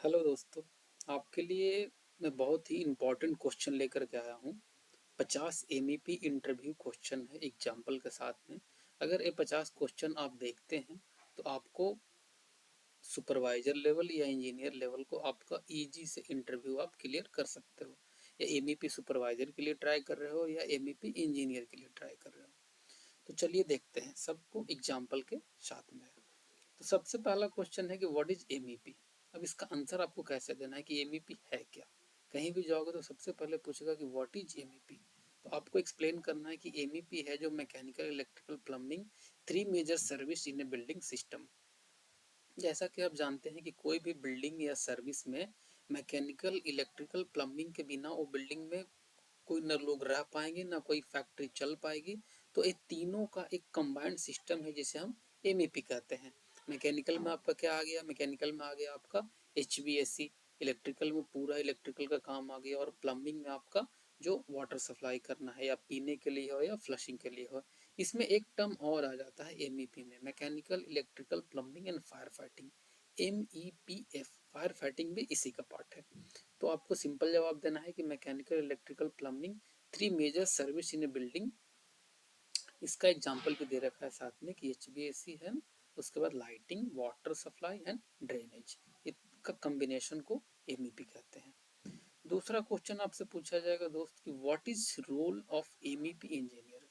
Hello दोस्तों, आपके लिए मैं बहुत ही इम्पोर्टेंट क्वेश्चन लेकर के आया हूँ। 50 एमईपी इंटरव्यू क्वेश्चन है एग्जाम्पल के साथ में। अगर ये 50 क्वेश्चन आप देखते हैं तो आपको सुपरवाइजर लेवल या इंजीनियर लेवल को आपका इजी से इंटरव्यू आप क्लियर कर सकते हो। या एमईपी सुपरवाइजर के लिए ट्राई कर रहे हो या एमईपी इंजीनियर के लिए ट्राई कर रहे हो। तो चलिए देखते हैं सबको एग्जाम्पल के साथ में। तो सबसे पहला क्वेश्चन है कि व्हाट इज एमईपी। अब इसका आंसर आपको कैसे देना है कि एमईपी है क्या। कहीं भी जाओगे तो सबसे पहले पूछेगा कि व्हाट इज एमईपी। तो आपको एक्सप्लेन करना है कि एमईपी है जो mechanical electrical plumbing three major service in a building system. जैसा कि आप जानते हैं कि कोई भी बिल्डिंग या सर्विस में मैकेनिकल इलेक्ट्रिकल प्लम्बिंग के बिना वो बिल्डिंग में कोई न लोग रह पाएंगे ना कोई फैक्ट्री चल पाएगी। तो ये तीनों का एक कंबाइंड सिस्टम है जिसे हम एमईपी कहते हैं। मैकेनिकल में आपका क्या आ गया, मैकेनिकल में आ गया आपका एचवीएसी। इलेक्ट्रिकल में पूरा इलेक्ट्रिकल का काम आ गया। और प्लम्बिंग में आपका जो वाटर सप्लाई करना है या पीने के लिए हो या फ्लशिंग के लिए हो। इसमें एक टर्म और आ जाता है एमईपी में, mechanical electrical plumbing and fire fighting. MEPF, fire fighting भी इसी का पार्ट है। तो आपको सिंपल जवाब देना है कि mechanical electrical plumbing three major service in a building. इसका एग्जांपल भी दे रखा है साथ में कि HVAC है, उसके बाद lighting, water supply and drainage, इसका कॉम्बिनेशन को MEP कहते हैं। दूसरा क्वेश्चन आपसे पूछा जाएगा दोस्त कि what is role of MEP engineer.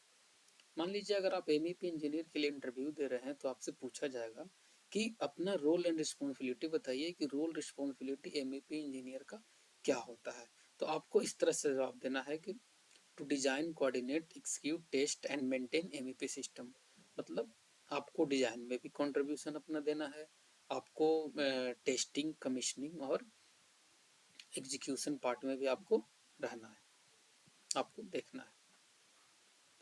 मान लीजिए अगर आप MEP इंजीनियर के लिए इंटरव्यू दे रहे हैं तो आपसे पूछा जाएगा कि अपना रोल एंड रिस्पॉन्सिबिलिटी बताइए कि रोल रिस्पॉन्सिबिलिटी MEP इंजीनियर का क्या होता है। तो आपको इस तरह से जवाब देना है कि to design, coordinate, execute, test and maintain MEP system. मतलब आपको डिजाइन में भी कंट्रीब्यूशन अपना देना है, आपको टेस्टिंग, कमीशनिंग और एग्जीक्यूशन पार्ट में भी आपको रहना है, आपको देखना है।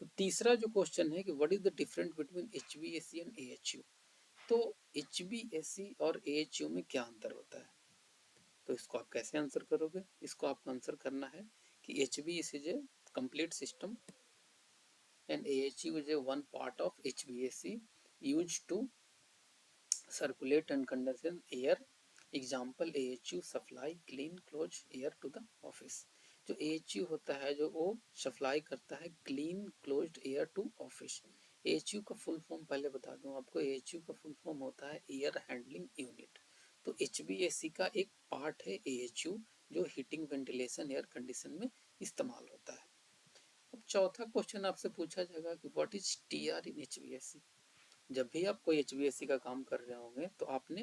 तो तीसरा जो क्वेश्चन है कि what is the difference between HVAC and AHU। तो HVAC और AHU में क्या अंतर होता है, तो इसको आप कैसे आंसर करोगे। इसको आपको आंसर करना है कि HVAC is a complete system and AHU is a one part of HVAC used to circulate and condense air. Example, AHU supply clean closed air to the office। जो AHU होता है जो वो सप्लाई करता है clean closed air to office. AHU का full form पहले बता दूं आपको, AHU का फुल फॉर्म होता है एयर हैंडलिंग यूनिट। तो HVAC का एक पार्ट है AHU जो हीटिंग, वेंटिलेशन, एयर कंडीशन में इस्तेमाल होता है। अब चौथा क्वेश्चन आपसे पूछा जाएगा कि what is TR in HVAC। जब भी आप कोई HVAC का काम कर रहे होंगे तो आपने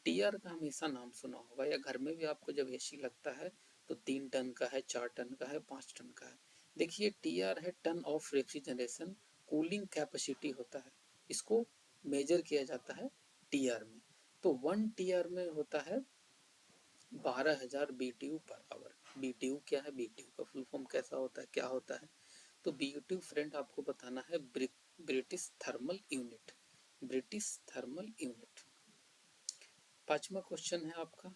TR का हमेशा नाम सुना होगा, या घर में भी आपको जब AC लगता है तो 3 टन का है, 4 टन का है, 5 टन का है। देखिए TR है ton of refrigeration cooling capacity होता है, इसको मेजर किया जाता है TR में। तो 1 TR में होता है 12,000 BTU पर आवर। BTU क्या है, BTU का फुल फॉर्म कैसा होता है, क्या होता है। तो BTU फ्रेंड आपको बताना है British thermal unit, British thermal unit. पांचवा क्वेश्चन है आपका,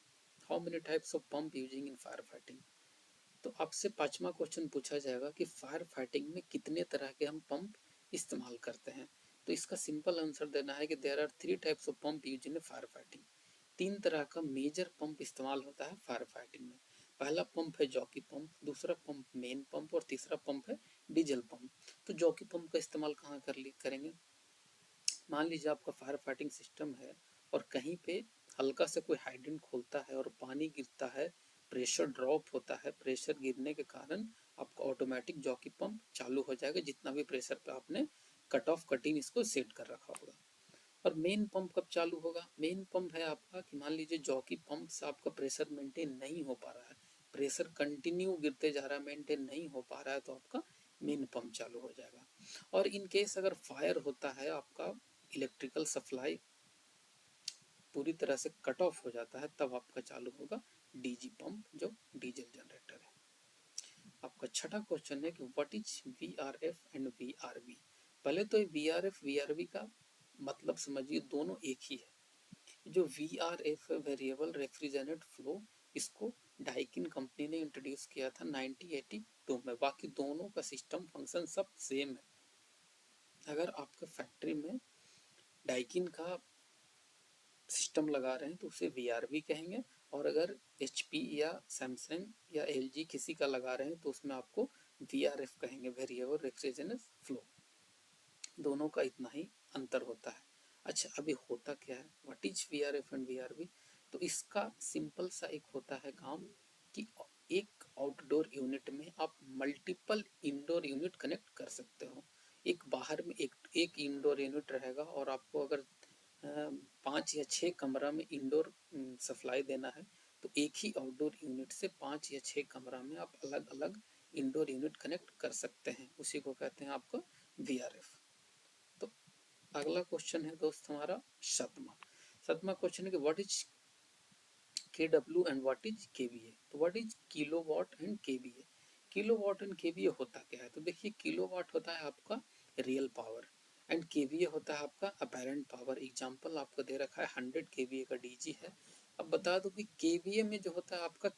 how many types of pump using in fire fighting. तो आपसे पांचवा क्वेश्चन पूछा जाएगा कि फायर फाइटिंग में कितने तरह के हम पंप इस्तेमाल करते हैं। तो इसका सिंपल आंसर देना है कि there are 3 types of pump use in fire fighting. 3 तरह का मेजर पंप इस्तेमाल होता है फायर फाइटिंग में। पहला पंप है जॉकी पंप, दूसरा पंप मेन पंप और तीसरा पंप है डीजल पंप। तो जॉकी पंप का इस्तेमाल कहाँ करेंगे। मान लीजिए आपका फायर फाइटिंग सिस्टम है और कहीं पे हल्का से कोई हाइड्रेंट खोलता है और पानी गिरता है, प्रेशर ड्रॉप होता है, प्रेशर गिरने के कारण आपका ऑटोमेटिक जॉकी पंप चालू हो जाएगा जितना भी प्रेशर पे आपने कट ऑफ कटिंग इसको सेट कर रखा होगा। और मेन पंप कब चालू होगा, मेन पंप है आपका कि मान लीजिए जॉकी पंप से आपका प्रेशर मेंटेन नहीं हो पा रहा है, प्रेशर कंटिन्यू गिरते जा रहा है, मेंटेन नहीं हो पा रहा है, तो आपका मेन पंप चालू हो जाएगा। और इन केस अगर फायर होता है, आपका इलेक्ट्रिकल सप्लाई पूरी तरह से कट ऑफ हो जाता है, तब आपका चालू होगा डीजी पंप जो डीजल जनरेटर है। आपका छठा क्वेश्चन है कि what is VRF and VRV। पहले तो VRF VRV का मतलब समझिए, दोनों एक ही है। जो VRF है वेरिएबल रेफ्रिजरेंट फ्लो, इसको डाइकिन कंपनी ने इंट्रोड्यूस किया था 1982 में। बाकी दोनों का सिस्टम फंक्शन सब सेम है। अगर आपका फैक्ट्री में डाइकिन का सिस्टम लगा रहे हैं तो उसे वीआरवी कहेंगे, और अगर एचपी या सैमसंग या एलजी किसी का लगा रहे हैं तो उसमें आपको वीआरएफ कहेंगे, वेरिएबल रेफ्रिजरेशन फ्लो। दोनों का इतना ही अंतर होता है। अच्छा, अभी होता क्या है, what is VRF and VRV? तो इसका सिंपल सा एक होता है काम कि एक आउटडोर यूनिट में आप मल्टीपल इंडोर यूनिट कनेक्ट कर सकते हो। एक बाहर में एक इंडोर यूनिट रहेगा, और आपको अगर 5 या 6 कमरा में इंडोर सप्लाई देना है तो एक ही आउटडोर यूनिट से 5 या 6 कमरा में आप अलग अलग इंडोर यूनिट कनेक्ट कर सकते हैं, उसी को कहते हैं आपका वीआरएफ। तो अगला क्वेश्चन है दोस्त हमारा सातवां। सातवां क्वेश्चन है कि व्हाट इज केडब्ल्यू एंड व्हाट इज केवीए? तो what is kilowatt and kVA? Kilowatt and kVA होता क्या है? तो देखिए, किलोवाट होता है आपका रियल पावर, एंड केवीए होता है आपका अपैरेंट पावर। एग्जांपल आपको दे रखा है 100 केवीए का डीजी है। अब बता दो कि केवीए में जो होता है आपका,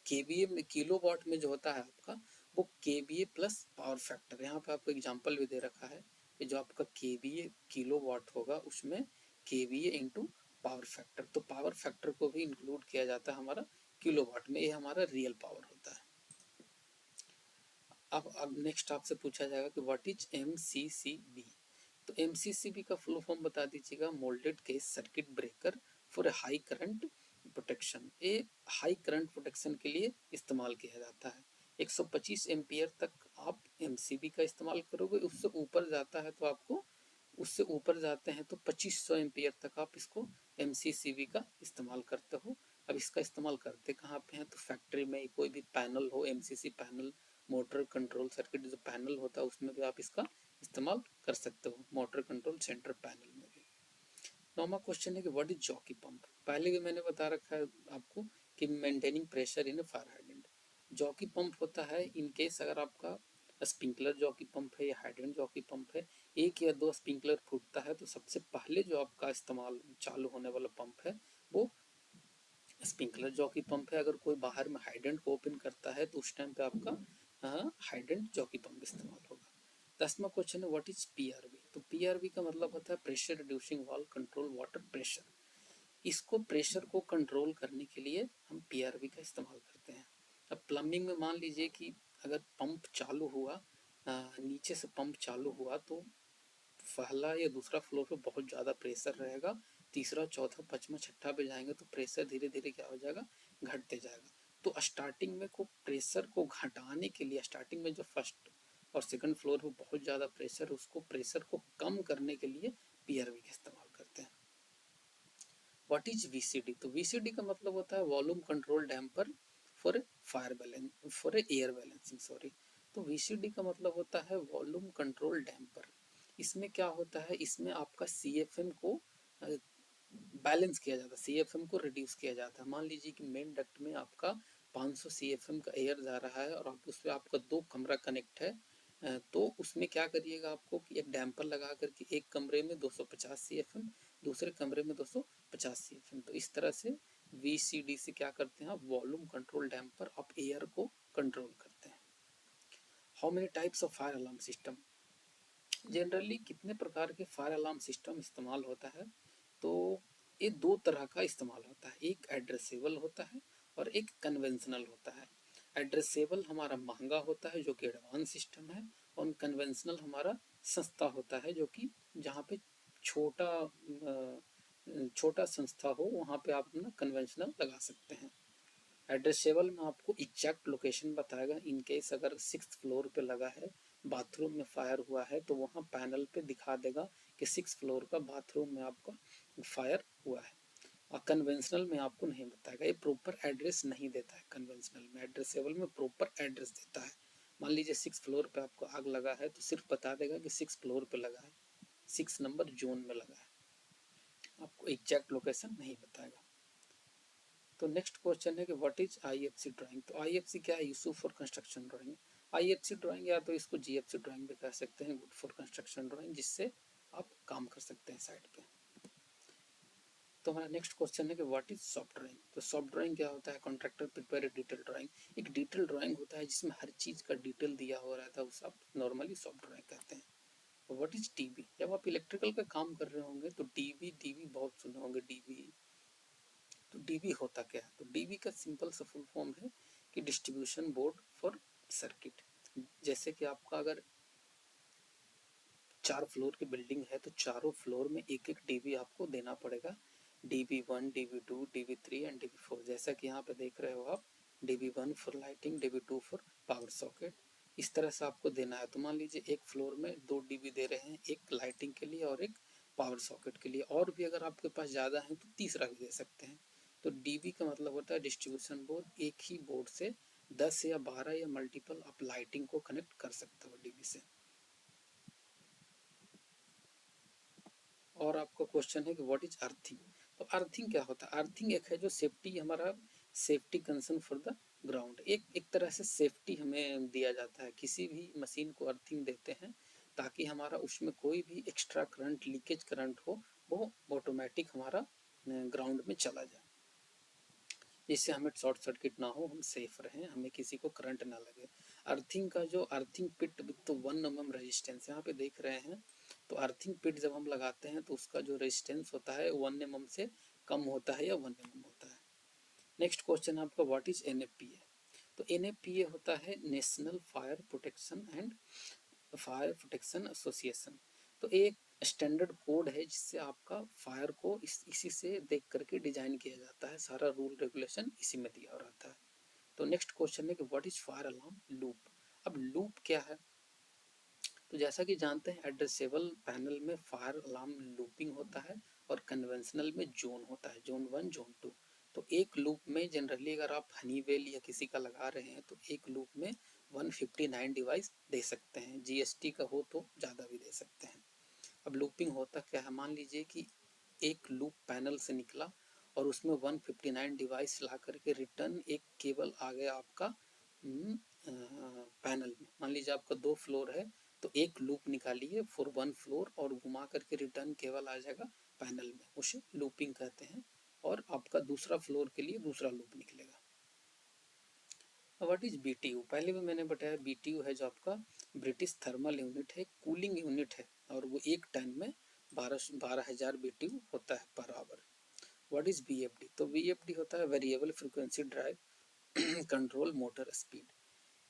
केवीए में किलोवाट में जो होता है आपका, वो केवीए प्लस पावर फैक्टर। यहाँ पे आपको एग्जांपल भी दे रखा है कि जो आपका केवीए किलोवाट होगा उसमें केवीए इंटू पावर फैक्टर, तो पावर फैक्टर को भी इंक्लूड किया जाता है हमारा किलोवाट में। ये हमारा रियल पावर होता है। अब नेक्स्ट आपसे पूछा जाएगा कि व्हाट इज एमसीसीबी? तो एमसीसीबी का फुल फॉर्म बता दीजिएगा, moulded case circuit breaker for high current protection. ये हाई करंट प्रोटेक्शन के लिए इस्तेमाल किया जाता है। 125 एम्पियर तक आप एमसीबी का इस्तेमाल करोगे, उससे ऊपर जाता है तो आपको, उससे ऊपर जाते हैं तो 2500 एम्पियर तक आप इसको एमसीसीबी का इस्तेमाल करते हो। अब इसका इस्तेमाल करते कहाँ पे हैं? तो फैक्ट्री में कोई भी पैनल हो, MCC panel, motor control circuit जो पैनल होता है उसमें भी आप इसका इस्तेमाल कर सकते हो, मोटर कंट्रोल सेंटर पैनल में भी। नौवां क्वेश्चन है कि व्हाट इज जॉकी पंप? पहले भी मैंने बता रखा है आपको कि maintaining pressure in fire hydrant. Jockey pump होता है इन केस अगर आपका स्प्रिंकलर जॉकी पंप है या हाइड्रेंट जॉकी पंप है, 1 या 2 स्प्रिंकलर फूटता है तो सबसे पहले जो आपका इस्तेमाल चालू होने वाला पंप है वो स्प्रिंकलर जॉकी पंप है। अगर कोई बाहर में हाइड्रेंट को ओपन करता है तो उस टाइम पे आपका हाइड्रेंट जॉकी पंप इस्तेमाल होगा। 10वां क्वेश्चन है व्हाट इज पीआरवी? तो पीआरवी का मतलब होता है pressure reducing valve control water pressure. इसको प्रेशर को कंट्रोल करने के लिए हम पीआरवी का इस्तेमाल करते हैं। अब प्लम्बिंग में मान लीजिए कि अगर पंप चालू हुआ, नीचे से पंप चालू हुआ तो पहला या दूसरा फ्लोर पे बहुत ज़्यादा प्रेशर रहेगा, तीसरा चौथा पाँचवा छठा पे जाएंगे तो प्रेशर धीरे धीरे क्या हो जाएगा, घटते जाएगा। तो स्टार्टिंग में को प्रेशर को घटाने के लिए, स्टार्टिंग में जो फर्स्ट और सेकंड फ्लोर पे बहुत ज़्यादा प्रेशर, उसको प्रेशर को कम करने के लिए पीआरवी का इस्तेमाल करते हैं। What is VCD? तो वीसीडी का मतलब होता है volume control damper for fire balance, for air balancing, sorry. तो वीसीडी का मतलब होता है वॉल्यूम कंट्रोल डैम्पर। इसमें क्या होता है, इसमें आपका सीएफएम को बैलेंस किया जाता है, सीएफएम को रिड्यूस किया जाता है। मान लीजिए कि मेन डक्ट में आपका 500 सीएफएम का एयर जा रहा है और आप उस पर आपका 2 कमरा कनेक्ट है, तो उसमें क्या करिएगा आपको कि एक डैम्पर लगा करके एक कमरे में 250 सीएफएम, दूसरे कमरे में 250 सीएफएम, तो इस तरह से वीसीडी से क्या करते हैं आप, वॉल्यूम कंट्रोल डैम्पर, आप एयर को कंट्रोल करते हैं। How many types of fire alarm system? Generally कितने प्रकार के फायर अलार्म सिस्टम इस्तेमाल होता है? तो ये 2 तरह का इस्तेमाल होता है, एक एड्रेसेबल होता है और एक कन्वेंशनल होता है। एड्रेसेबल हमारा महंगा होता है जो कि एडवांस सिस्टम है, और कन्वेंशनल हमारा सस्ता होता है जो कि जहाँ पे छोटा छोटा संस्था हो वहाँ पे आप अपना कन्वेंशनल लगा सकते हैं। एड्रेसेबल में आपको एग्जैक्ट लोकेशन बताएगा, इन केस अगर 6th फ्लोर पे लगा है, बाथरूम में फायर हुआ है तो वहाँ पैनल पे दिखा देगा कि 6th फ्लोर का बाथरूम में आपका फायर हुआ है। और कन्वेंशनल में आपको नहीं बताएगा, ये प्रॉपर एड्रेस नहीं देता है कन्वेंशनल में। एड्रेसेबल में प्रॉपर एड्रेस देता है। मान लीजिए 6th फ्लोर पे आपको आग लगा है तो सिर्फ बता देगा कि 6th फ्लोर पे लगा है, 6 नंबर जोन में लगा है, आपको एग्जैक्ट लोकेशन नहीं बताएगा। तो नेक्स्ट क्वेश्चन है कि व्हाट इज आईएफसी ड्राइंग? तो आईएफसी क्या है? Use for construction drawing. IFC drawing या तो इसको जीएफसी ड्राइंग भी कह सकते हैं, गुड फॉर कंस्ट्रक्शन ड्राइंग, जिससे आप काम कर सकते हैं साइड पे। तो हमारा नेक्स्ट क्वेश्चन है कि व्हाट इज सॉफ्ट ड्राइंग? तो सॉफ्ट ड्राइंग क्या होता है? Contractor prepare a detail drawing. एक डिटेल ड्राइंग होता है जिसमें हर चीज का डिटेल दिया हो रहा था, उसे आप नॉर्मली सॉफ्ट ड्राइंग कहते हैं। What is dB? जब आप इलेक्ट्रिकल का काम कर रहे होंगे तो डीबी डीबी बहुत सुने होंगे डीबी। तो डीबी होता क्या है? तो डीबी का सिंपल सा फुल फॉर्म है कि डिस्ट्रीब्यूशन बोर्ड फॉर सर्किट। जैसे कि आपका अगर 4 फ्लोर की बिल्डिंग है तो चारों फ्लोर में एक एक डीबी आपको देना पड़ेगा। DB1, DB2, DB3 and DB4। जैसा कि यहाँ पे देख रहे हो आप, DB1 for lighting, DB2 for power socket. इस तरह से आपको देना है। तो मान लीजिए एक फ्लोर में 2 डीबी दे रहे हैं, एक लाइटिंग के लिए और एक पावर सॉकेट के लिए। और भी अगर आपके पास ज़्यादा है तो तीसरा भी दे सकते हैं। तो डीबी का मतलब होता है डिस्ट्रीब्यूशन बोर्ड। एक ही बोर्ड से 10 या 12 या मल्टीपल आप लाइटिंग को कनेक्ट कर सकते हो डीबी से। और आपका क्वेश्चन है कि व्हाट इज अर्थिंग? तो अर्थिंग क्या होता है? अर्थिंग एक है जो सेफ्टी, हमारा safety concern for the ground. एक तरह से सेफ्टी हमें दिया जाता है। किसी भी मशीन को अर्थिंग देते हैं ताकि हमारा उसमें कोई भी एक्स्ट्रा करंट, लीकेज करंट हो, वो ऑटोमेटिक हमारा ग्राउंड में चला जाए, जिससे हमें शॉर्ट सर्किट ना हो, हम सेफ रहें, हमें किसी को करंट ना लगे। अर्थिंग का जो earthing pit with 1 mm resistance यहाँ पे देख रहे हैं। तो अर्थिंग पिट जब हम लगाते हैं तो उसका जो रेजिस्टेंस होता है 1 mm से कम होता है या 1 mm होता है। नेक्स्ट क्वेश्चन आपका व्हाट इज NFPA? तो NFPA होता है national Fire protection and fire Protection association. तो एक स्टैंडर्ड कोड है जिससे आपका फायर को इसी से देख करके डिजाइन किया जाता है। सारा रूल रेगुलेशन इसी में दिया रहता है। तो नेक्स्ट क्वेश्चन है कि what is fire alarm loop? अब लूप क्या है? तो जैसा कि जानते हैं एड्रेसेबल पैनल में फायर अलार्म लूपिंग होता है और कन्वेंशनल में जोन होता है, जोन 1, जोन 2। तो एक लूप में जनरली अगर आप हनीवेल या किसी का लगा रहे हैं तो एक लूप में 159 डिवाइस दे सकते हैं। GST का हो तो ज़्यादा भी दे सकते हैं। अब लूपिंग होता क्या है? मान लीजिए कि एक लूप पैनल से निकला और उसमें 159 डिवाइस ला करके रिटर्न एक केबल आ गया आपका पैनल में। मान लीजिए आपका 2 फ्लोर है तो एक लूप निकालिए फॉर 1 फ्लोर और घुमा करके रिटर्न केबल आ जाएगा पैनल में, उसे लूपिंग कहते हैं। और आपका दूसरा फ्लोर के लिए दूसरा लूप निकलेगा। What is BTU? पहले भी मैंने बताया, BTU है जो आपका ब्रिटिश थर्मल यूनिट है, कूलिंग यूनिट है, और वो एक टन में 12,000 BTU होता है per hour. What is VFD? तो VFD होता है variable frequency drive control motor speed.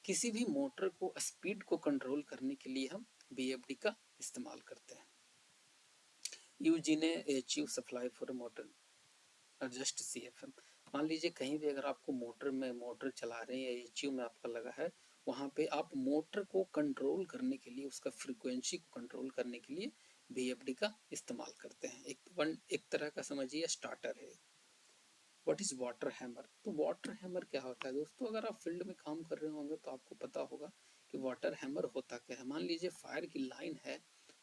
किसी भी मोटर को स्पीड को कंट्रोल करने के लिए हम VFD का इस्तेमाल करते हैं। यूजी ने HU supply for motor adjust CFM। मान लीजिए कहीं भी अगर आपको मोटर चला रहे हैं या HU में आपका लगा है, वहाँ पे आप मोटर को कंट्रोल करने के लिए, उसका फ्रीक्वेंसी को कंट्रोल करने के लिए VFD का इस्तेमाल करते हैं। एक तरह का समझिए स्टार्टर है। What is water hammer? तो वाटर हैमर क्या होता है दोस्तों? अगर आप फील्ड में काम कर रहे होंगे तो आपको पता होगा कि वाटर हैमर होता क्या है। मान लीजिए फायर की लाइन है,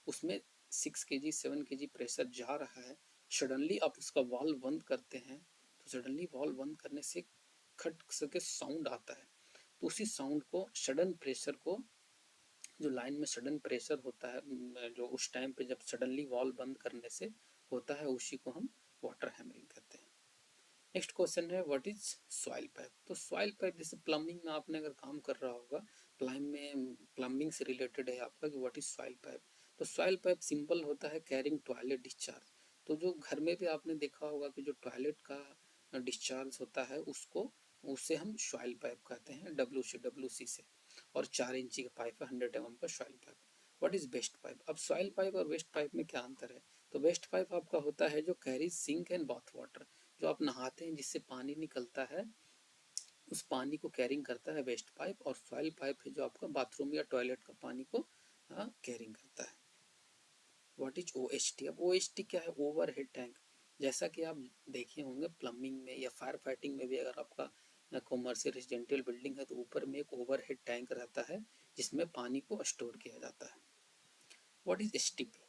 उसमें 6 kg 7 kg प्रेशर जा रहा है। सडनली आप उसका वाल्व बंद करते हैं तो सडनली वाल्व बंद करने से खट सके साउंड आता है। तो उसी साउंड को, सडन प्रेशर को, जो लाइन में सडन प्रेशर होता है जो उस टाइम पे जब सडनली वाल्व बंद करने से होता है, उसी को हम वाटर हैमरिंग कहते हैं। नेक्स्ट क्वेश्चन है व्हाट इज सॉइल पाइप? तो सॉइल पाइप जैसे प्लम्बिंग में आपने अगर काम कर रहा होगा, प्लम्बिंग से रिलेटेड है आपका कि व्हाट इज सॉइल पाइप? तो सॉइल पाइप सिंपल होता है कैरिंग टॉयलेट डिस्चार्ज। तो जो घर में भी आपने देखा होगा कि जो टॉयलेट का डिस्चार्ज होता है उसको, उससे हम सॉइल पाइप कहते हैं, WC से। और 4 इंची का पाइप है, 100 mm का soil pipe. What is best pipe? अब सॉइल पाइप और वेस्ट पाइप में क्या अंतर है? तो वेस्ट पाइप आपका होता है जो carries sink and bath water, जो आप नहाते हैं जिससे पानी निकलता है, उस पानी को कैरिंग करता है वेस्ट पाइप। और सॉइल पाइप है जो आपका बाथरूम या टॉयलेट का पानी को कैरिंग करता है। What is OHT? अब OHT क्या है? Over head tank. जैसा कि आप देखे होंगे प्लम्बिंग में या फायर फाइटिंग में भी, अगर आपका कॉमर्शियल रेजिडेंशियल बिल्डिंग है तो ऊपर में एक ओवर हेड टैंक रहता है जिसमें पानी को स्टोर किया जाता है। What is STP?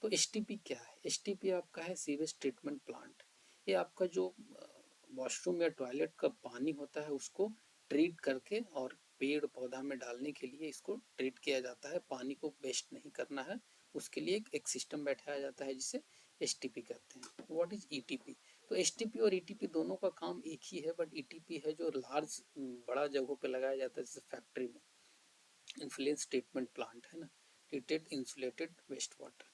तो STP क्या है? STP आपका है सीवेज ट्रीटमेंट प्लांट। ये आपका जो वॉशरूम या टॉयलेट का पानी होता है उसको ट्रीट करके और पेड़ पौधा में डालने के लिए इसको ट्रीट किया जाता है। पानी को वेस्ट नहीं करना है, उसके लिए एक सिस्टम बैठाया जाता है जिसे STP कहते हैं। What is ETP? तो STP और ETP दोनों का काम एक ही है, बट ETP है जो लार्ज बड़ा जगहों पे लगाया जाता है, जैसे फैक्ट्री में, इन्फ्लुएंस ट्रीटमेंट प्लांट है ना। Heated insulated waste water.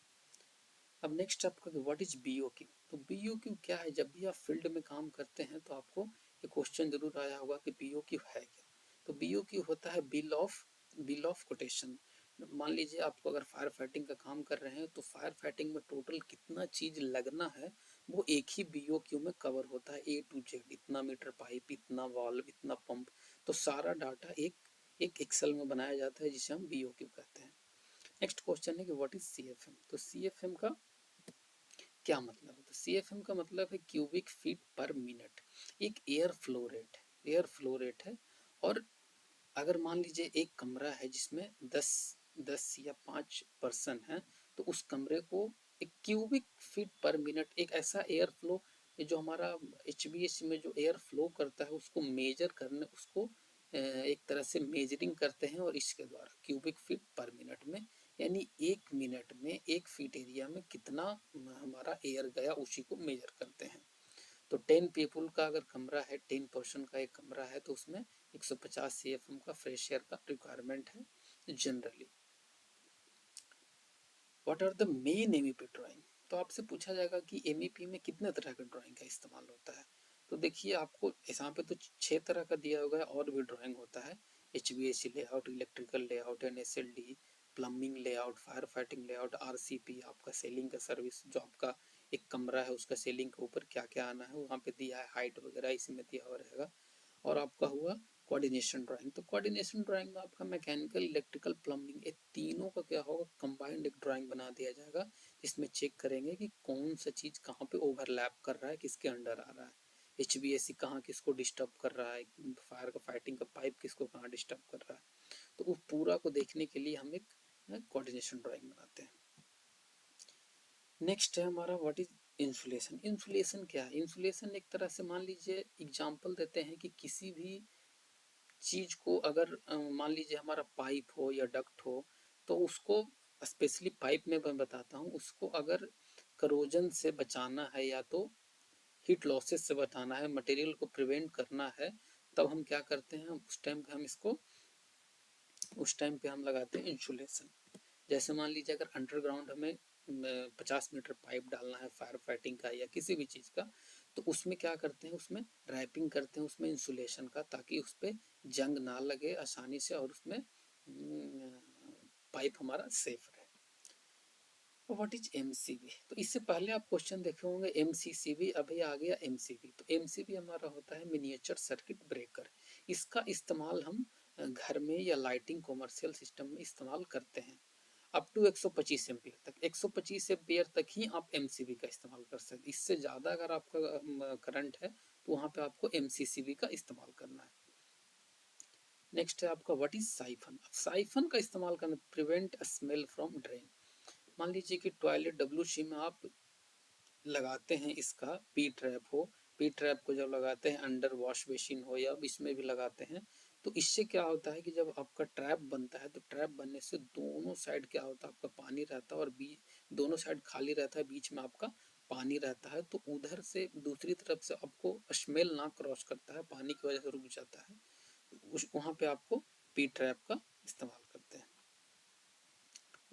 अब नेक्स्ट आपका व्हाट इज बीओक्यू। तो बीओक्यू क्या है, जब भी आप फील्ड में काम करते हैं तो आपको ये क्वेश्चन जरूर आया होगा कि बीओक्यू है क्या। तो बीओक्यू होता है बिल ऑफ कोटेशन। मान लीजिए आपको अगर फायर फाइटिंग का काम कर रहे हैं तो फायर फाइटिंग में टोटल कितना चीज लगना है वो एक ही बीओक्यू में कवर होता है, ए टू जेड, इतना मीटर पाइप, इतना वाल्व, इतना पंप। तो सारा डाटा एक एक एक्सेल में बनाया जाता है जिसे हम बीओक्यू कहते हैं। नेक्स्ट क्वेश्चन है कि व्हाट इज सीएफएम। तो सीएफएम का क्या मतलब है। तो सीएफएम का मतलब है क्यूबिक फीट पर मिनट। एक एयर फ्लो रेट है। और अगर मान लीजिए एक कमरा है जिसमें 10 या 5 पर्सन है तो उस कमरे को एक क्यूबिक फीट पर मिनट, एक ऐसा एयर फ्लो, जो हमारा एचबीएस में जो एयर फ्लो करता है उसको मेजर करने, उसको एक तरह से मेजरिंग करते हैं और इसके द्वारा क्यूबिक फीट पर मिनट में, यानी 1 मिनट में 1 फीट एरिया में कितना हमारा एयर गया उसी को मेजर करते हैं। तो 10 पीपुल का अगर कमरा है, 10 पर्सन का एक कमरा है तो उसमें 150 सीएफएम का फ्रेश एयर का रिक्वायरमेंट है generally. What are the main MEP drawing. तो आपसे पूछा जाएगा कि एमईपी में कितने तरह का ड्राइंग का इस्तेमाल होता है। तो देखिए आपको यहाँ पे तो 6 तरह का दिया होगा, और भी ड्राइंग होता है। HVAC layout, electrical layout, NSLD, plumbing layout, fire fighting layout, RCP, आपका सेलिंग का सर्विस, जो आपका एक कमरा है उसका सेलिंग के ऊपर क्या क्या आना है वहाँ पे दिया है, हाइट वगैरह इसमें दिया हुआ रहेगा। और आपका हुआ कोऑर्डिनेशन ड्राइंग। तो कोऑर्डिनेशन ड्राइंग में आपका मैकेनिकल, इलेक्ट्रिकल, प्लम्बिंग, ये तीनों का क्या होगा, कंबाइंड एक ड्राइंग बना दिया जाएगा जिसमें चेक करेंगे कि कौन सा चीज कहाँ पे ओवरलैप कर रहा है, किसके अंडर आ रहा है, एचबीएसी कहाँ किसको डिस्टर्ब कर रहा है, फायर का फाइटिंग का पाइप किसको कहाँ डिस्टर्ब कर रहा है। तो उस पूरा को देखने के लिए हम एक कोऑर्डिनेशन ड्राइंग बनाते हैं। नेक्स्ट है हमारा व्हाट इज इंसुलेशन। इंसुलेशन क्या है। इंसुलेशन एक तरह से मान लीजिए एग्जांपल देते हैं कि किसी भी चीज को अगर मान लीजिए हमारा पाइप हो या डक्ट हो तो उसको, स्पेशली पाइप में मैं बताता हूँ, उसको अगर करोजन से बचाना है या तो हीट लॉसेस से बचाना है, मटेरियल को प्रिवेंट करना है, तब हम क्या करते हैं, उस टाइम पे हम लगाते हैं इंसुलेशन। जैसे मान लीजिए अगर अंडरग्राउंड हमें 50 मीटर पाइप डालना है फायर फाइटिंग का या किसी भी चीज़ का, तो उसमें क्या करते हैं, उसमें रैपिंग करते हैं उसमें इंसुलेशन का, ताकि उस पर जंग ना लगे आसानी से और उसमें पाइप हमारा सेफ रहे। What is MCB. तो इससे पहले आप क्वेश्चन देखे होंगे एमसीसीबी, अभी आ गया एमसीबी। तो एमसीबी हमारा होता है मिनिएचर सर्किट ब्रेकर। इसका इस्तेमाल हम घर में या लाइटिंग कॉमर्शियल सिस्टम में इस्तेमाल करते हैं। अप टू 125 एम्पियर तक, 125 एम्पियर तक ही आप एमसीबी का इस्तेमाल कर सकते हैं। इससे ज़्यादा अगर आपका करंट है तो वहाँ पे आपको एमसीसीबी का इस्तेमाल करना है। नेक्स्ट है आपका व्हाट इज साइफन। साइफन का इस्तेमाल करना, प्रिवेंट स्मेल फ्रॉम ड्रेन। मान लीजिए कि टॉयलेट डब्ल्यूसी में आप लगाते हैं इसका पी ट्रैप हो, पी ट्रैप को जब लगाते हैं अंडर वॉश बेसिन हो या इसमें भी लगाते हैं, तो इससे क्या होता है कि जब आपका ट्रैप बनता है तो ट्रैप बनने से दोनों साइड क्या होता है, आपका पानी रहता है और दोनों साइड खाली रहता है, बीच में आपका पानी रहता है। तो उधर से दूसरी तरफ से आपको स्मेल ना क्रॉस करता है, पानी की वजह से रुक जाता है, उस वहाँ पे आपको पी ट्रैप का इस्तेमाल करते हैं।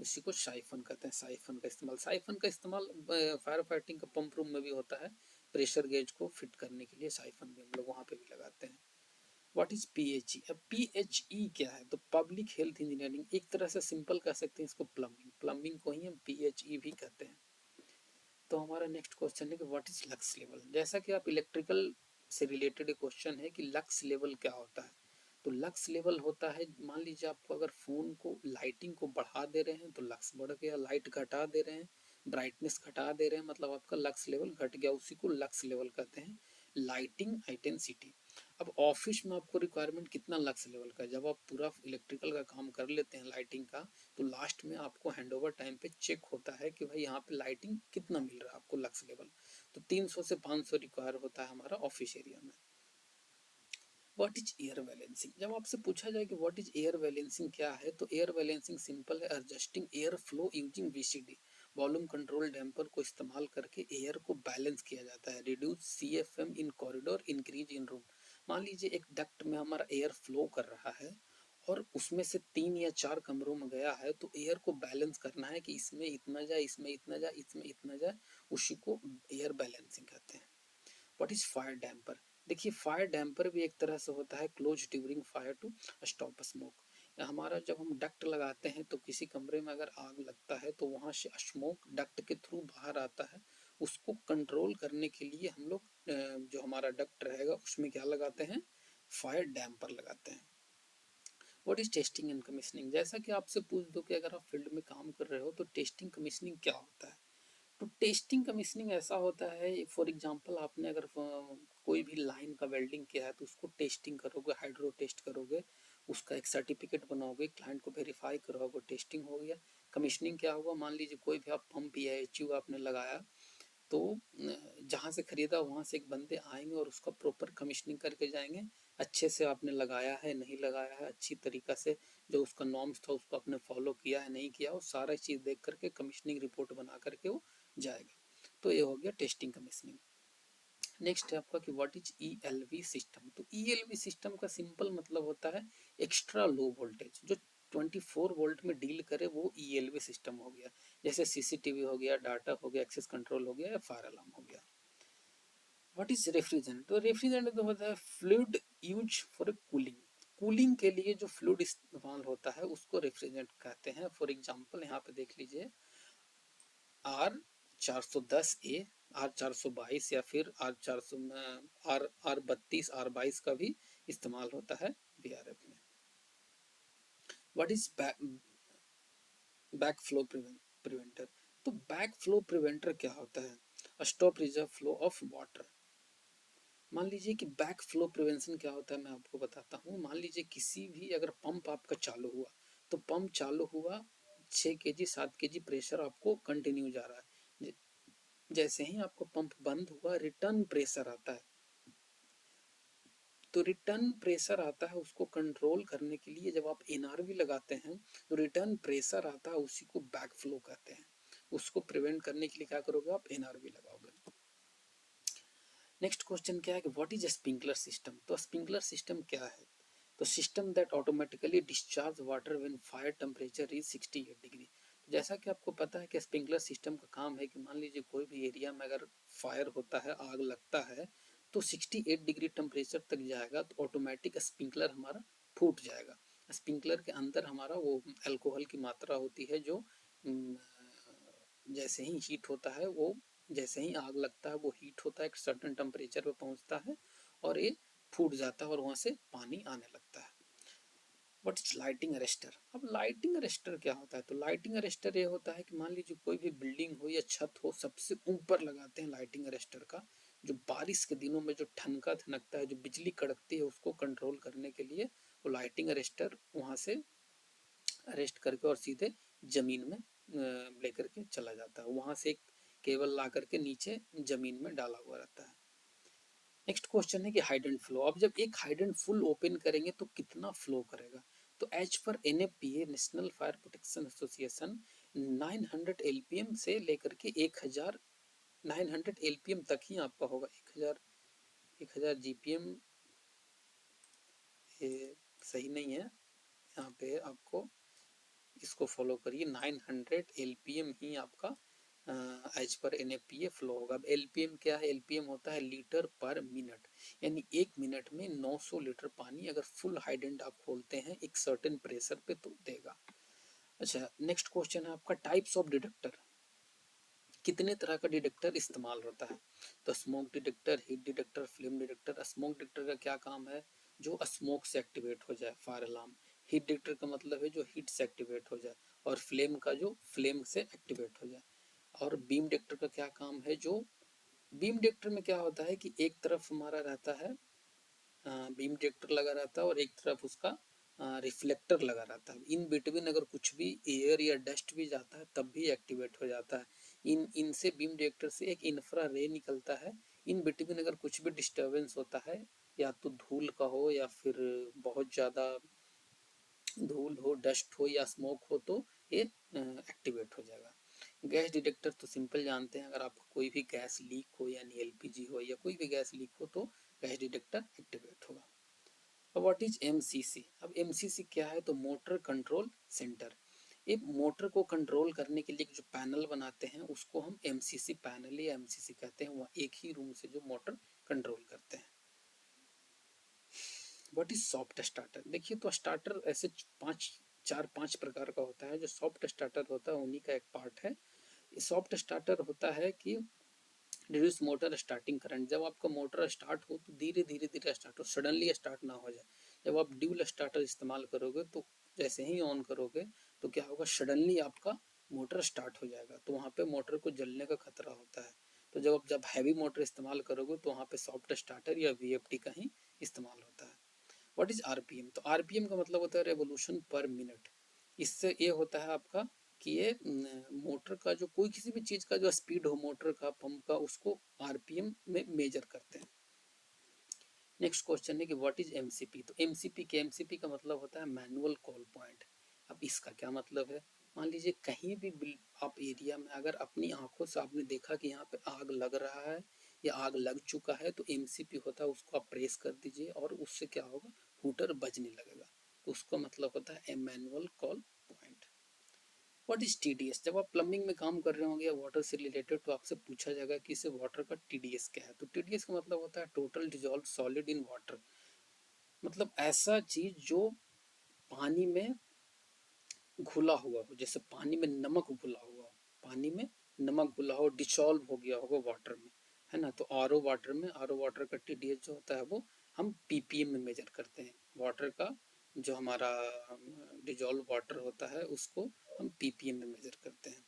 उसी को साइफन कहते हैं। साइफन का इस्तेमाल फायर फाइटिंग का पंप रूम में भी होता है, प्रेशर गेज को फिट करने के लिए साइफन भी हम लोग वहाँ पे भी लगाते हैं। What is PHE. अब पीएचई क्या है, तो पब्लिक हेल्थ इंजीनियरिंग, एक तरह से सिंपल कह सकते हैं इसको, प्लम्बिंग को ही हम पीएचई भी कहते हैं। तो हमारा नेक्स्ट क्वेश्चन है कि व्हाट इज लक्स लेवल। जैसा कि आप इलेक्ट्रिकल से रिलेटेड क्वेश्चन है कि लक्स लेवल क्या होता है। तो लक्स लेवल होता है, मान लीजिए आपको अगर फोन को लाइटिंग को बढ़ा दे रहे हैं तो लक्स बढ़ गया, लाइट घटा दे रहे हैं, ब्राइटनेस घटा दे रहे हैं, मतलब आपका लक्स लेवल घट गया, उसी को लक्स लेवल कहते हैं, लाइटिंग इंटेंसिटी। अब ऑफिस में आपको रिक्वायरमेंट कितना लक्स लेवल का है, जब आप पूरा इलेक्ट्रिकल का काम कर लेते हैं लाइटिंग का, तो लास्ट में आपको हैंडओवर टाइम पे चेक होता है कि भाई यहाँ पे लाइटिंग कितना मिल रहा है आपको लक्स लेवल। तो 300 से 500 रिक्वायर होता है हमारा ऑफिस एरिया में। What is air balancing. जब आपसे पूछा जाए कि व्हाट इज एयर बैलेंसिंग क्या है, तो एयर बैलेंसिंग सिंपल है, adjusting air flow using VCD, volume control damper को इस्तेमाल करके एयर को बैलेंस किया जाता है। Reduce CFM in corridor, increase in room. मान लीजिए एक डक्ट में हमारा एयर फ्लो कर रहा है और उसमें से 3 या 4 कमरों में गया है, तो एयर को बैलेंस करना है कि इसमें इतना जाए, इसमें इतना जाए, इसमें इतना जाए, उसी को एयर बैलेंसिंग कहते हैं। What is fire damper? देखिए, फायर डैम्पर भी एक तरह से होता है close during fire to stop smoke. हमारा जब हम डक्ट लगाते हैं तो किसी कमरे में अगर आग लगता है तो वहां से स्मोक डक्ट के थ्रू बाहर आता है, उसको कंट्रोल करने के लिए हम लोग जो हमारा डक्ट रहेगा उसमें क्या लगाते हैं, फायर डैम्पर लगाते हैं। What is testing and commissioning? जैसा कि आपसे पूछ दो कि अगर आप फील्ड में काम कर रहे हो तो टेस्टिंग कमीशनिंग क्या होता है, तो टेस्टिंग कमीशनिंग ऐसा होता है, फॉर एग्जांपल आपने अगर कोई भी लाइन का वेल्डिंग किया है तो उसको टेस्टिंग करोगे, हाइड्रो टेस्ट करोगे, उसका एक सर्टिफिकेट बनाओगे, क्लाइंट को वेरीफाई कराओगे, टेस्टिंग हो गया। कमीशनिंग क्या होगा, मान लीजिए कोई भी आप पंप या एचयू आपने लगाया, तो जहाँ से खरीदा वहाँ से एक बंदे आएंगे और उसका प्रॉपर कमीशनिंग करके जाएंगे, अच्छे से आपने लगाया है नहीं लगाया है, अच्छी तरीक़ा से जो उसका नॉर्म्स था उसको आपने फॉलो किया है नहीं किया, वो सारा चीज़ देख करके कमीशनिंग रिपोर्ट बना करके वो जाएगा। तो ये हो गया टेस्टिंग कमीशनिंग। नेक्स्ट है आपका कि व्हाट इज ईएलवी सिस्टम? तो ईएलवी सिस्टम का सिंपल मतलब होता है एक्स्ट्रा लो वोल्टेज, जो 24 वोल्ट में डील करे वो ईएलवी सिस्टम हो गया। जैसे सीसीटीवी हो गया, डाटा हो गया, एक्सेस कंट्रोल हो गया या फायर अलार्म हो गया। What is refrigerant? तो रेफ्रिजरेंट तो होता है fluid use for cooling. Cooling के लिए जो फ्लूइड इस्तेमाल होता है उसको रेफ्रिजरेंट कहते हैं। फॉर एग्जांपल यहाँ पे देख लीजिए, R410A, R422 या फिर R400, R32, R22 का भी इस्तेमाल होता है वीआरएफ में। What is back flow preventer? तो बैक फ्लो प्रिवेंटर क्या होता है? Stop reserve flow of water. मान लीजिए कि बैक फ्लो प्रिवेंशन क्या होता है, मैं आपको बताता हूँ। मान लीजिए किसी भी अगर पंप आपका चालू हुआ, तो पंप चालू हुआ, 6 kg 7 kg प्रेशर आपको कंटिन्यू जा रहा है, जैसे ही आपको पंप बंद हुआ रिटर्न प्रेशर आता है, तो रिटर्न प्रेशर आता है, उसको कंट्रोल करने के लिए जब आप एनआरवी लगाते हैं तो रिटर्न प्रेशर आता है, उसी को बैक फ्लो कहते हैं। उसको प्रिवेंट करने के लिए क्या करोगे, आप एनआरवी लगाओगे। नेक्स्ट क्वेश्चन क्या है कि व्हाट इज स्प्रिंकलर सिस्टम? तो स्प्रिंकलर सिस्टम क्या है? तो system that automatically discharge water when fire temperature is 68 degree. तो जैसा कि आपको पता है कि स्प्रिंकलर सिस्टम का काम है कि मान लीजिए कोई भी एरिया में अगर फायर होता है, आग लगता है, तो 68 डिग्री टेम्परेचर तक जाएगा तो ऑटोमेटिक स्प्रिंकलर हमारा फूट जाएगा। स्प्रिंकलर के अंदर हमारा वो अल्कोहल की मात्रा होती है जो जैसे ही हीट होता है, वो जैसे ही आग लगता है वो हीट होता है, एक सर्टेन टेम्परेचर पे पहुंचता है और ये फूट जाता है और वहां से पानी आने लगता है। What is lighting arrester? अब लाइटिंग अरेस्टर क्या होता है? तो लाइटिंग अरेस्टर ये होता है कि मान लीजिए कोई भी बिल्डिंग हो या छत हो, सबसे ऊपर लगाते हैं लाइटिंग अरेस्टर का, जो बारिश के दिनों में जो ठनका ठनकता है, जो बिजली कड़कती है, उसको कंट्रोल करने के लिए वो लाइटिंग अरेस्टर वहां से अरेस्ट करके और सीधे जमीन में लेकर के चला जाता है। वहां से एक केबल ला करके नीचे जमीन में डाला हुआ रहता है। नेक्स्ट क्वेश्चन है कि हाइडेंट फ्लो। अब जब एक हाइडेंट फुल ओपन करेंगे तो कितना फ्लो करेगा? तो एज पर NFPA, National Fire Protection Association, 900 LPM से लेकर के 1000, 900 एलपीएम तक ही आपका होगा। 1000 जीपीएम ये सही नहीं है, यहाँ पे आपको इसको फॉलो करिए। 900 एलपीएम ही आपका एज पर एनएफपीए फ्लो होगा। अब एलपीएम क्या है? एलपीएम होता है लीटर पर मिनट, यानी 1 मिनट में 900 लीटर पानी अगर फुल हाइडेंट आप खोलते हैं एक सर्टेन प्रेशर पे तो देगा। अच्छा, नेक्स्ट क्वेश्चन है आपका टाइप्स ऑफ डिटेक्टर। कितने तरह का डिटेक्टर इस्तेमाल होता है? तो smoke detector, heat detector, flame detector. Smoke detector का क्या काम है? जो स्मोक से एक्टिवेट हो जाए फायर अलार्म। हीट डिटेक्टर का मतलब है जो हीट से एक्टिवेट हो जाए, और फ्लेम का जो फ्लेम से एक्टिवेट हो जाए। और बीम डिटेक्टर का क्या काम है? जो बीम डिटेक्टर में क्या होता है कि एक तरफ हमारा रहता है बीम डिटेक्टर लगा रहता है और एक तरफ उसका रिफ्लेक्टर लगा रहता है। इन बिटवीन अगर कुछ भी एयर या डस्ट भी जाता है तब भी एक्टिवेट हो जाता है। इनसे बीम डिटेक्टर से एक इंफ्रा रे निकलता है। इन बिटवीन अगर कुछ भी डिस्टर्बेंस होता है, या तो धूल का हो या फिर बहुत ज़्यादा धूल हो, डस्ट हो या स्मोक हो, तो ये एक्टिवेट हो जाएगा। गैस डिटेक्टर तो सिंपल जानते हैं, अगर आपको कोई भी गैस लीक हो, यानी एलपीजी हो या कोई भी गैस लीक हो, तो गैस डिटेक्टर एक्टिवेट होगा। अब व्हाट इज एमसीसी? अब एमसीसी क्या है? तो मोटर कंट्रोल सेंटर। एक मोटर को कंट्रोल करने के लिए जो पैनल बनाते हैं उसको हम एमसीसी पैनल या एमसीसी कहते हैं। वह एक ही रूम से जो मोटर कंट्रोल करते हैं। What is soft starter? देखिए तो स्टार्टर ऐसे चार पांच प्रकार का होता है। जो सॉफ्ट स्टार्टर होता है उन्हीं का एक पार्ट है। सॉफ्ट स्टार्टर होता है कि रिड्यूस मोटर स्टार्टिंग करंट। जब आपका मोटर स्टार्ट हो तो धीरे धीरे धीरे स्टार्ट हो, सडनली स्टार्ट ना हो जाए। जब आप ड्यूल स्टार्टर इस्तेमाल करोगे तो जैसे ही ऑन करोगे तो क्या होगा, सडनली आपका मोटर स्टार्ट हो जाएगा, तो वहाँ पे मोटर को जलने का खतरा होता है। तो जब हैवी मोटर इस्तेमाल करोगे तो वहाँ पे सॉफ्ट स्टार्टर या वीएफटी का ही इस्तेमाल होता है। What is RPM? तो आरपीएम का मतलब होता है रेवोल्यूशन पर मिनट। इससे ये होता है आपका कि ये मोटर का जो कोई किसी भी चीज का जो स्पीड हो, मोटर का, पंप का, उसको आरपीएम में मेजर करते हैं। नेक्स्ट क्वेश्चन है कि व्हाट इज एमसीपी? तो एमसीपी का मतलब होता है मैनुअल कॉल पॉइंट। अब इसका क्या मतलब है? मान लीजिए कहीं भी आप एरिया में अगर अपनी आंखों से आपने देखा कि यहाँ पे आग लग रहा है या आग लग चुका है, तो एमसीपी होता है, उसको आप प्रेस कर दीजिए और उससे क्या होगा, हूटर बजने लगेगा। तो उसका मतलब होता है manual call point. What is TDS? जब आप प्लम्बिंग में काम कर रहे होंगे या वाटर से रिलेटेड तो आपसे पूछा जाएगा कि इसे वाटर का टीडीएस क्या है। तो टीडीएस का मतलब होता है total dissolve solid in water. मतलब ऐसा चीज जो पानी में घुला हुआ हो, जैसे पानी में नमक घुला हुआ हो, पानी में नमक घुला हो, डिसॉल्व हो गया होगा वाटर में, है ना। तो आरओ वाटर का टीडीएस जो होता है वो हम पीपीएम में मेजर करते हैं। वाटर का जो हमारा डिजॉल्व वाटर होता है उसको हम पीपीएम में मेजर करते हैं।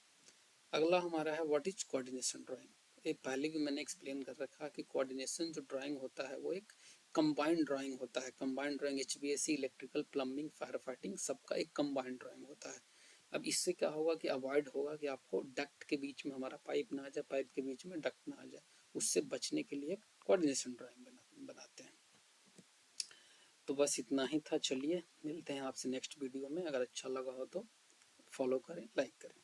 अगला हमारा है व्हाट इज कोऑर्डिनेशन ड्राइंग? ये पहले भी मैंने एक्सप्लेन कर रखा कि कोऑर्डिनेशन जो ड्राइंग होता है वो एक कंबाइंड ड्राइंग होता है। Combined drawing HVAC, electrical, plumbing, fire fighting सबका एक कंबाइंड ड्राइंग होता है। अब इससे क्या होगा कि अवॉइड होगा कि आपको डक्ट के बीच में हमारा पाइप ना आ जाए, पाइप के बीच में डक्ट ना आ जाए। उससे बचने के लिए कोऑर्डिनेशन ड्राइंग बनाते हैं। तो बस इतना ही था। चलिए मिलते हैं आपसे नेक्स्ट वीडियो में। अगर अच्छा लगा हो तो फॉलो करें, लाइक करें।